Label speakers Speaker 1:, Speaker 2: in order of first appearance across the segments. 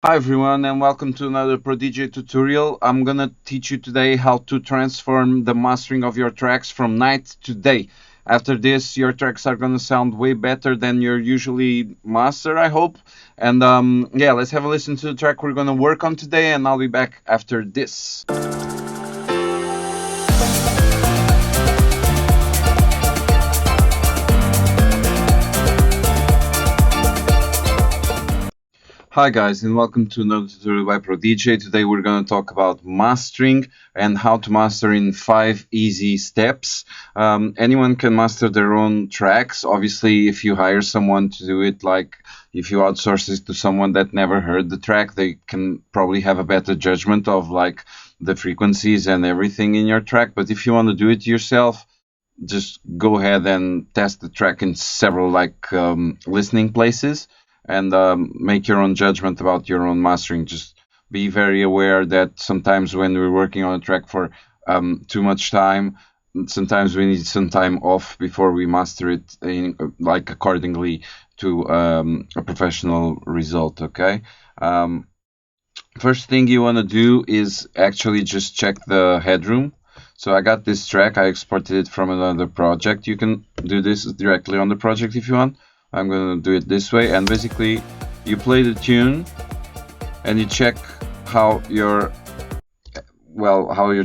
Speaker 1: Hi everyone and welcome to another ProDJ tutorial. I'm gonna teach you today how to transform the mastering of your tracks from night to day. After this, your tracks are gonna sound way better than your usually master, I hope. And yeah, let's have a listen to the track we're gonna work on today, and I'll be back after this. Hi guys and welcome to another tutorial by ProDJ. Today we're going to talk about mastering and how to master in 5 easy steps. Anyone can master their own tracks. Obviously, if you hire someone to do it, like if you outsource it to someone that never heard the track, they can probably have a better judgment of like the frequencies and everything in your track. But if you want to do it yourself, just go ahead and test the track in several listening places and make your own judgment about your own mastering. Just be very aware that sometimes when we're working on a track for too much time, sometimes we need some time off before we master it like accordingly to a professional result. Okay. First thing you want to do is actually just check the headroom. So I got this track, I exported it from another project. You can do this directly on the project if you want. I'm going to do it this way, and basically you play the tune and you check how your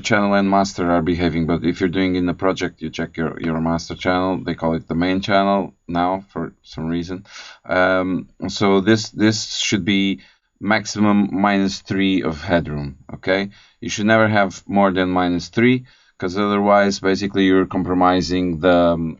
Speaker 1: channel and master are behaving. But if you're doing in the project, you check your master channel. They call it the main channel now for some reason. So this should be maximum -3 of headroom. Okay, you should never have more than -3, because otherwise basically you're compromising the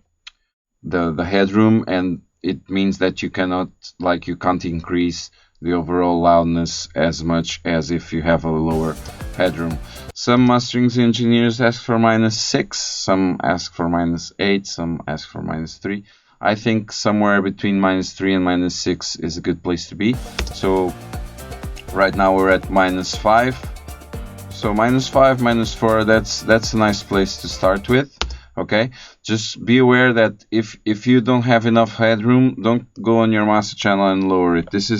Speaker 1: headroom, and it means that you can't increase the overall loudness as much as if you have a lower headroom. Some mastering engineers ask for -6, some ask for -8, some ask for -3. I think somewhere between -3 and -6 is a good place to be. So right now we're at -5. So -5, -4, that's a nice place to start with. Okay, just be aware that if you don't have enough headroom, don't go on your master channel and lower it. This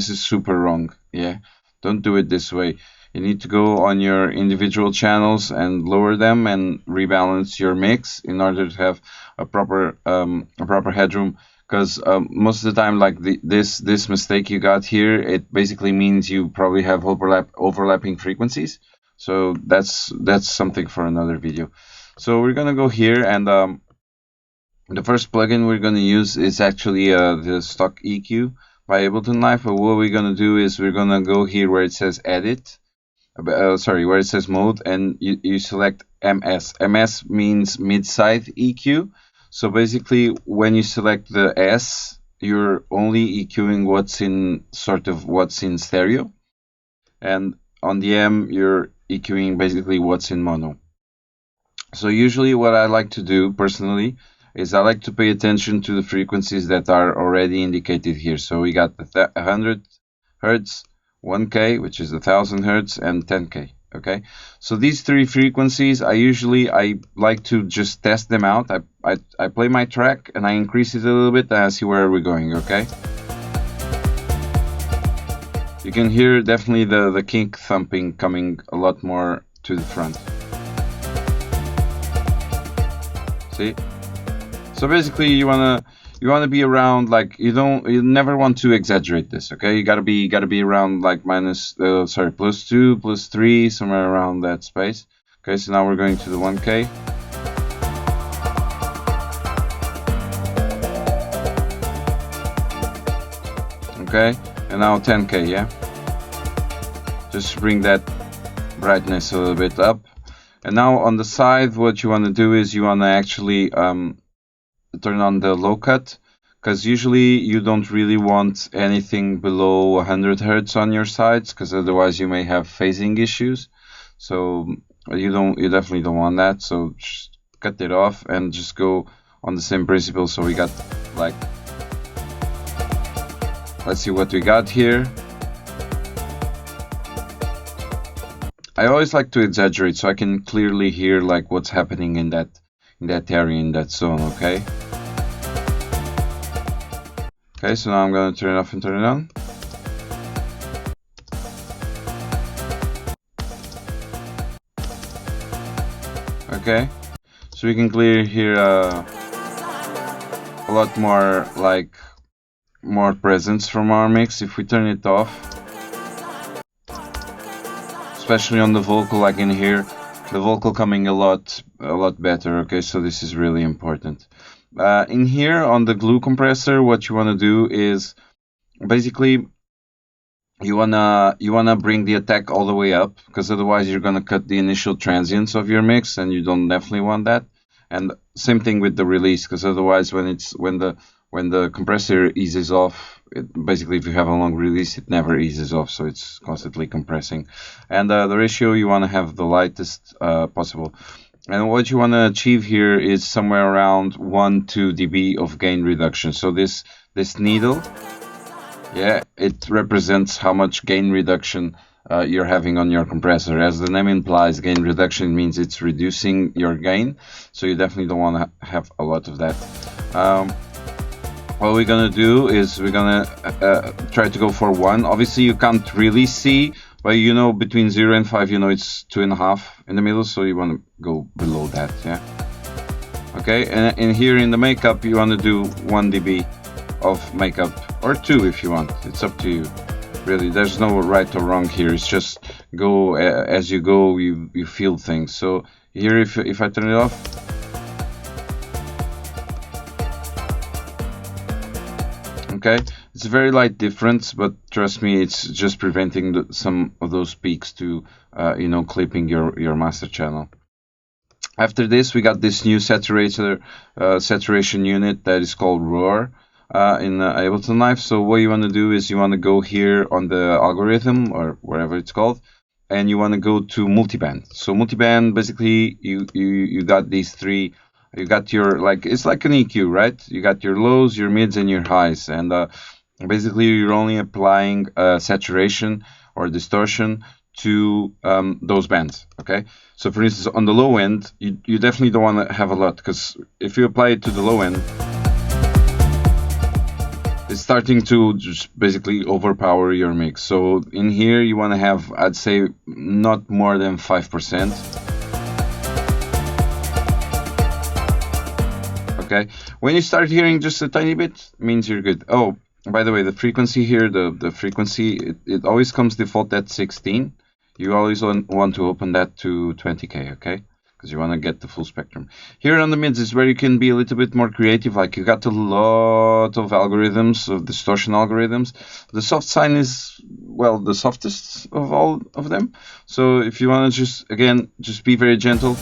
Speaker 1: is super wrong. Yeah, don't do it this way. You need to go on your individual channels and lower them and rebalance your mix in order to have a proper headroom. Because most of the time, like this mistake you got here, it basically means you probably have overlapping frequencies. So that's something for another video. So we're gonna go here, and the first plugin we're gonna use is actually the stock EQ by Ableton Live. But what we're gonna do is we're gonna go here where it says edit, where it says mode, and you select MS. MS means mid-side EQ. So basically, when you select the S, you're only EQing what's in stereo, and on the M, you're EQing basically what's in mono. So usually what I like to do personally is I like to pay attention to the frequencies that are already indicated here. So we got the 100 Hertz, 1K, which is 1000 Hertz, and 10K. Okay, so these three frequencies, I like to just test them out. I play my track and I increase it a little bit and I see where we're going. Okay, you can hear definitely the kick thumping coming a lot more to the front. See? So basically you wanna be around, like, you never want to exaggerate this, okay? You gotta be around like +2, +3, somewhere around that space. Okay, so now we're going to the 1K. Okay, and now 10K, yeah? Just bring that brightness a little bit up. And now on the side, what you want to do is you want to actually turn on the low cut, because usually you don't really want anything below 100 Hertz on your sides, because otherwise you may have phasing issues. So you definitely don't want that. So just cut it off and just go on the same principle. So we got like, let's see what we got here. I always like to exaggerate so I can clearly hear like what's happening in that area, in that zone. Okay. Okay, so now I'm going to turn it off and turn it on. Okay, so we can clearly hear a lot more, like, more presence from our mix if we turn it off. Especially on the vocal, I can hear the vocal coming a lot better. Okay, so this is really important. In here on the glue compressor, what you want to do is basically you wanna bring the attack all the way up, because otherwise you're gonna cut the initial transients of your mix, and you don't definitely want that. And same thing with the release, because otherwise when the compressor eases off, basically if you have a long release, it never eases off, so it's constantly compressing. And the ratio you want to have the lightest possible. And what you want to achieve here is somewhere around 1-2 dB of gain reduction. So this needle, yeah, it represents how much gain reduction you're having on your compressor. As the name implies, gain reduction means it's reducing your gain, so you definitely don't want to have a lot of that. What we're gonna do is we're gonna try to go for 1. Obviously you can't really see, but you know between 0 and 5, you know it's 2.5 in the middle, so you want to go below that, yeah. Okay, and here in the makeup you want to do 1 dB of makeup, or 2 if you want. It's up to you, really. There's no right or wrong here. It's just go as you go. You feel things. So here, if I turn it off, okay, it's a very light difference, but trust me, it's just preventing some of those peaks to clipping your master channel. After this, we got this new saturation unit that is called Roar. In Ableton Live. So what you want to do is you want to go here on the algorithm, or whatever it's called, and you want to go to multiband. So multiband, basically you got these 3. You got your, like, it's like an EQ, right? You got your lows, your mids, and your highs, and basically you're only applying saturation or distortion to those bands. Okay, so for instance on the low end you definitely don't want to have a lot, because if you apply it to the low end, it's starting to just basically overpower your mix. So in here you want to have, I'd say, not more than 5%. Okay, when you start hearing just a tiny bit, means you're good. Oh, by the way, the frequency here, the frequency, it always comes default at 16. You always want to open that to 20K, okay? Because you want to get the full spectrum. Here on the mids is where you can be a little bit more creative. Like, you got a lot of algorithms, of distortion algorithms. The soft sine is, well, the softest of all of them. So if you want to just be very gentle.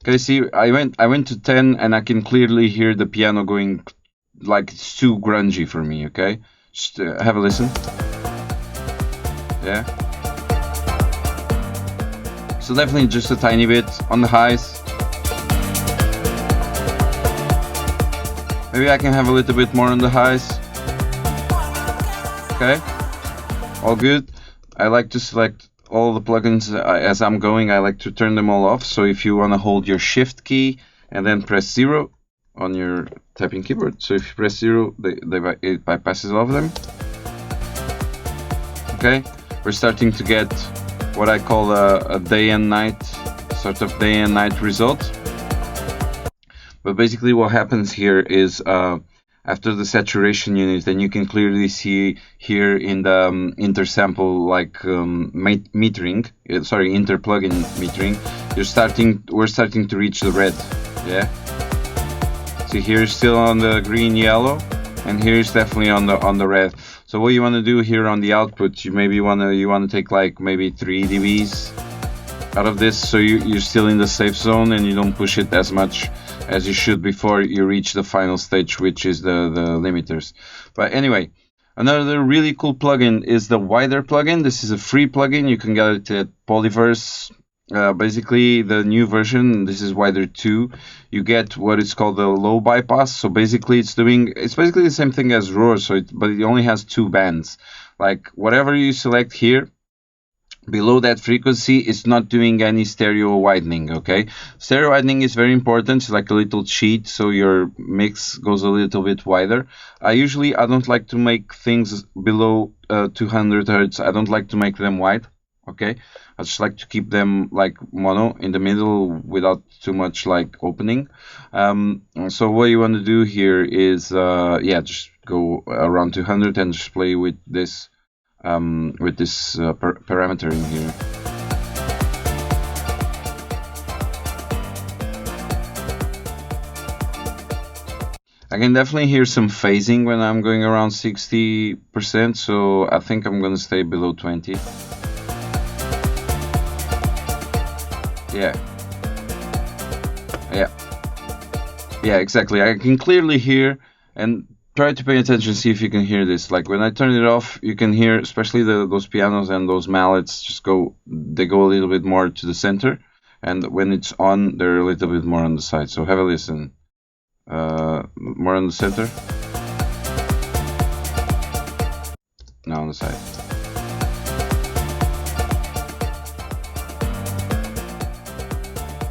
Speaker 1: Okay, see, I went to 10 and I can clearly hear the piano going, like, it's too grungy for me, okay? Just have a listen. Yeah. So definitely just a tiny bit on the highs. Maybe I can have a little bit more on the highs. Okay, all good. I like to select all the plugins as I'm going. I like to turn them all off. So if you want to hold your shift key and then press 0 on your typing keyboard. So if you press 0, it bypasses all of them. Okay, we're starting to get what I call a day and night, sort of day and night result. But basically what happens here is after the saturation unit, then you can clearly see here in the intersample, like metering, interplugin metering, we're starting to reach the red, yeah. See, here is still on the green, yellow, and here is definitely on the red. So what you want to do here on the output, you want to take like maybe 3 dBs out of this, so you're still in the safe zone and you don't push it as much as you should before you reach the final stage, which is the limiters. But anyway, another really cool plugin is the Wider plugin. This is a free plugin. You can get it at Polyverse. Basically, the new version, this is Wider 2. You get what is called the low bypass. So basically, it's basically the same thing as Roar, but it only has 2 bands. Like, whatever you select here, below that frequency, it's not doing any stereo widening, okay? Stereo widening is very important. It's like a little cheat, so your mix goes a little bit wider. I don't like to make things below 200 Hertz. I don't like to make them wide. Okay, I just like to keep them like mono in the middle without too much like opening. So what you want to do here is yeah, just go around 200 and just play with this parameter in here. I can definitely hear some phasing when I'm going around 60%, so I think I'm gonna stay below 20. Yeah. Yeah. Yeah, exactly. I can clearly hear, and try to pay attention, see if you can hear this. Like when I turn it off, you can hear, especially those pianos and those mallets, they go a little bit more to the center, and when it's on, they're a little bit more on the side. So have a listen. More on the center. Now on the side.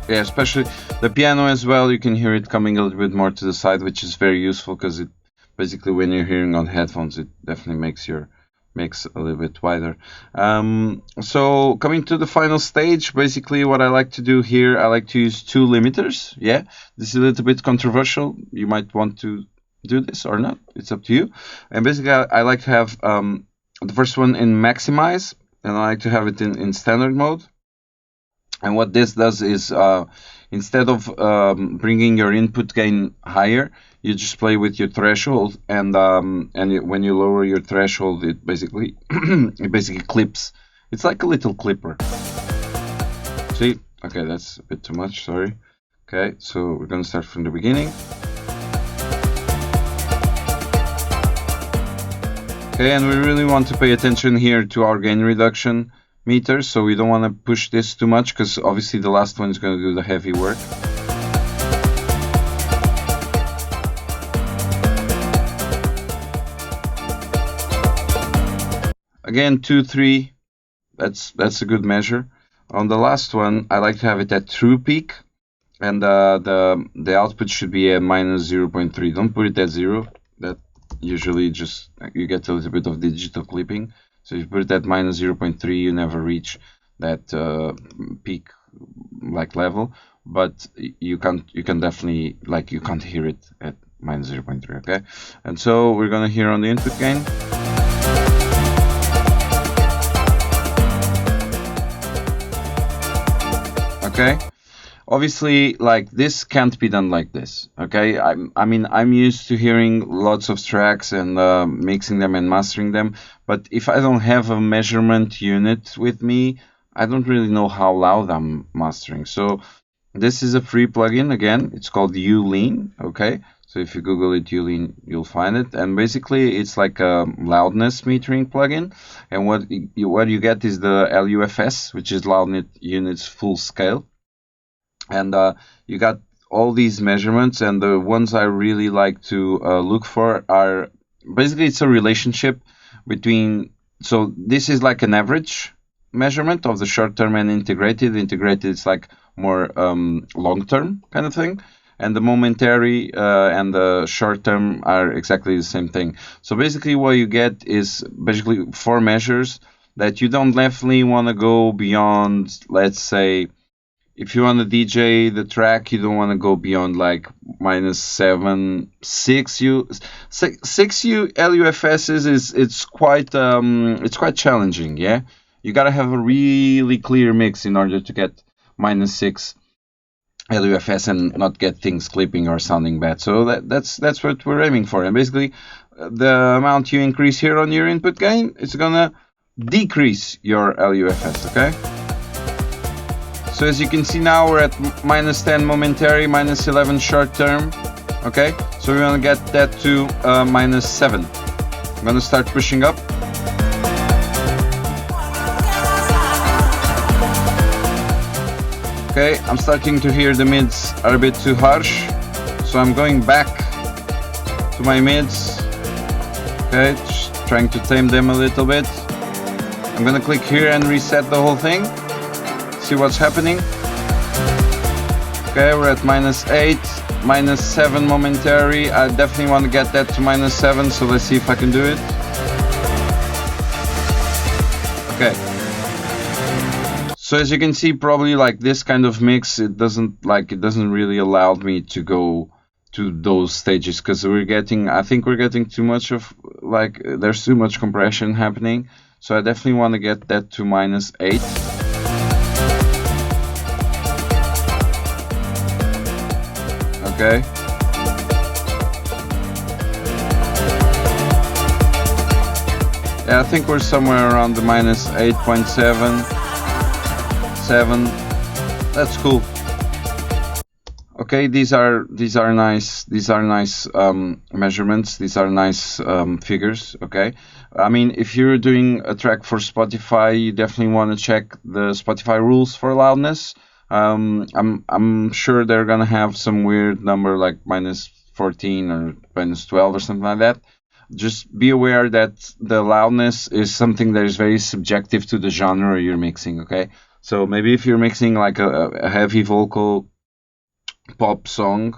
Speaker 1: Yeah, especially the piano as well, you can hear it coming a little bit more to the side, which is very useful because it basically, when you're hearing on headphones, it definitely makes your mix a little bit wider. So coming to the final stage, basically what I like to do here, I like to use 2 limiters. Yeah, this is a little bit controversial. You might want to do this or not. It's up to you. And basically I like to have the first one in maximize, and I like to have it in standard mode. And what this does is instead of bringing your input gain higher, you just play with your threshold, and when you lower your threshold, it basically clips. It's like a little clipper. See? Okay, that's a bit too much. Sorry. Okay, so we're gonna start from the beginning. Okay, and we really want to pay attention here to our gain reduction meter, so we don't want to push this too much because obviously the last one is going to do the heavy work. Again, 2, 3, that's a good measure. On the last one, I like to have it at true peak, and the output should be at minus 0.3. Don't put it at 0. That usually just you get a little bit of digital clipping. So if you put it at minus 0.3, you never reach that peak like level, but you can definitely, like, you can't hear it at minus 0.3. Okay, and so we're gonna hear on the input gain. Okay, obviously, like, this can't be done like this. Okay, I mean, I'm used to hearing lots of tracks and mixing them and mastering them, but if I don't have a measurement unit with me, I don't really know how loud I'm mastering. So this is a free plugin. Again, it's called Ulean. Okay, so if you Google it, Ulean, you'll find it, and basically it's like a loudness metering plugin, and what you get is the LUFS, which is loudness units full scale. And you got all these measurements, and the ones I really like to look for are basically, it's a relationship between, so this is like an average measurement of the short term and integrated. Integrated is like more long term kind of thing, and the momentary and the short term are exactly the same thing. So basically what you get is basically 4 measures that you don't definitely want to go beyond. Let's say if you want to DJ the track, you don't want to go beyond like minus 7, 6 U. 6 U LUFSs it's quite challenging. Yeah, you gotta have a really clear mix in order to get minus 6 LUFS and not get things clipping or sounding bad. So that's what we're aiming for. And basically, the amount you increase here on your input gain, it's gonna decrease your LUFS. Okay. So as you can see now, we're at minus 10 momentary, minus 11 short term. Okay, so we want to get that to minus 7. I'm going to start pushing up. Okay, I'm starting to hear the mids are a bit too harsh, so I'm going back to my mids. Okay, just trying to tame them a little bit. I'm going to click here and reset the whole thing. See what's happening. Okay, we're at minus 8, minus 7 momentary. I definitely want to get that to minus 7, so let's see if I can do it. Okay. So as you can see, probably like this kind of mix, it doesn't really allow me to go to those stages because I think we're getting too much of like there's too much compression happening. So I definitely want to get that to -8. Okay. Yeah, I think we're somewhere around the -8.7, 7. That's cool. Okay, these are nice. These are nice measurements. These are nice figures. Okay, I mean, if you're doing a track for Spotify, you definitely want to check the Spotify rules for loudness. I'm sure they're gonna have some weird number like -14 or -12 or something like that. Just be aware that the loudness is something that is very subjective to the genre you're mixing. Okay, so maybe if you're mixing like a heavy vocal pop song,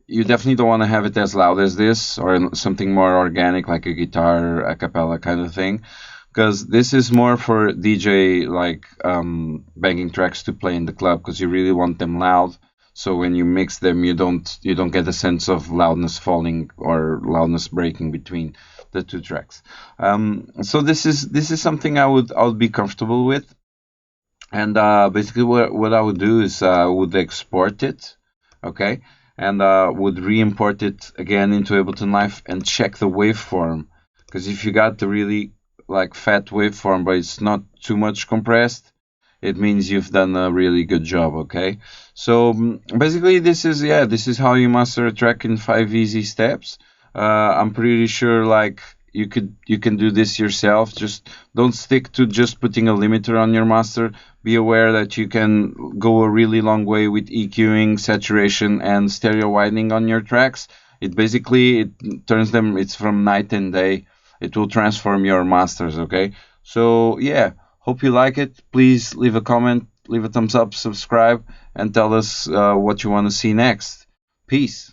Speaker 1: you definitely don't want to have it as loud as this, or something more organic like a guitar a cappella kind of thing, because this is more for DJ like banging tracks to play in the club, because you really want them loud. So when you mix them, you don't get a sense of loudness falling or loudness breaking between the two tracks. So this is something I would be comfortable with, and basically what I would do is I would export it, okay, and would re-import it again into Ableton Live and check the waveform, because if you got the really like fat waveform but it's not too much compressed, it means you've done a really good job. Okay, so basically this is how you master a track in 5 easy steps. I'm pretty sure like you can do this yourself. Just don't stick to just putting a limiter on your master. Be aware that you can go a really long way with EQing, saturation, and stereo widening on your tracks. It turns them. It's from night and day. It will transform your masters. Okay, so yeah. Hope you like it. Please leave a comment, leave a thumbs up, subscribe, and tell us what you want to see next. Peace.